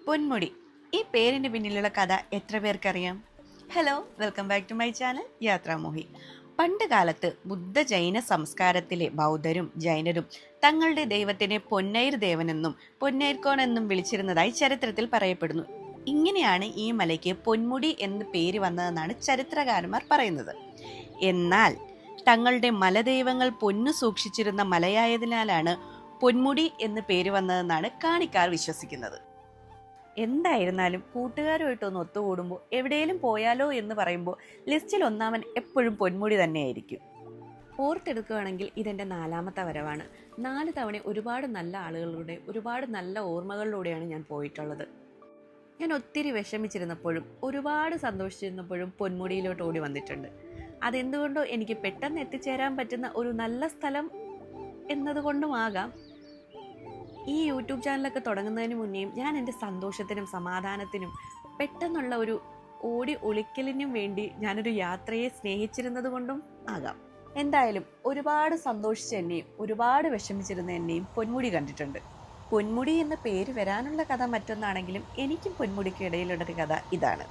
പൊന്മുടി. ഈ പേരിന് പിന്നിലുള്ള കഥ എത്ര പേർക്കറിയാം? Hello, welcome back to my channel Yathramohi. പണ്ട് കാലത്ത് ബുദ്ധ ജൈന സംസ്കാരത്തിലെ ബൗദ്ധരും ജൈനരും തങ്ങളുടെ ദൈവത്തിനെ പൊന്നൈർ ദേവനെന്നും പൊന്നൈർക്കോൺ എന്നും വിളിച്ചിരുന്നതായി ചരിത്രത്തിൽ പറയപ്പെടുന്നു. ഇങ്ങനെയാണ് ഈ മലയ്ക്ക് പൊന്മുടി എന്ന് പേര് വന്നതെന്നാണ് ചരിത്രകാരന്മാർ പറയുന്നത്. എന്നാൽ തങ്ങളുടെ മലദൈവങ്ങൾ പൊന്നു സൂക്ഷിച്ചിരുന്ന മലയായതിനാലാണ് പൊന്മുടി എന്ന് പേര് വന്നതെന്നാണ് കാണിക്കാർ വിശ്വസിക്കുന്നത്. എന്തായിരുന്നാലും കൂട്ടുകാരുമായിട്ടൊന്ന് ഒത്തുകൂടുമ്പോൾ എവിടെയെങ്കിലും പോയാലോ എന്ന് പറയുമ്പോൾ ലിസ്റ്റിൽ ഒന്നാമൻ എപ്പോഴും പൊന്മുടി തന്നെയായിരിക്കും. ഓർത്തെടുക്കുകയാണെങ്കിൽ ഇതെൻ്റെ 4ാമത്തെ വരവാണ്. 4 തവണ ഒരുപാട് നല്ല ആളുകളുടെ ഒരുപാട് നല്ല ഓർമ്മകളിലൂടെയാണ് ഞാൻ പോയിട്ടുള്ളത്. ഞാൻ ഒത്തിരി വിഷമിച്ചിരുന്നപ്പോഴും ഒരുപാട് സന്തോഷിച്ചിരുന്നപ്പോഴും പൊന്മുടിയിലോട്ട് ഓടി വന്നിട്ടുണ്ട്. അതെന്തുകൊണ്ടോ എനിക്ക് പെട്ടെന്ന് എത്തിച്ചേരാൻ പറ്റുന്ന ഒരു നല്ല സ്ഥലം എന്നതുകൊണ്ടുമാകാം. ഈ യൂട്യൂബ് ചാനലൊക്കെ തുടങ്ങുന്നതിന് മുന്നേയും ഞാൻ എൻ്റെ സന്തോഷത്തിനും സമാധാനത്തിനും പെട്ടെന്നുള്ള ഒരു ഓടി ഒളിക്കലിനും വേണ്ടി ഞാനൊരു യാത്രയെ സ്നേഹിച്ചിരുന്നത് കൊണ്ടും ആകാം. എന്തായാലും ഒരുപാട് സന്തോഷിച്ച എന്നെയും ഒരുപാട് വിഷമിച്ചിരുന്ന എന്നെയും പൊന്മുടി കണ്ടിട്ടുണ്ട്. പൊന്മുടി എന്ന പേര് വരാനുള്ള കഥ മറ്റൊന്നാണെങ്കിലും എനിക്കും പൊന്മുടിക്കും ഇടയിലുള്ളൊരു കഥ ഇതാണ്.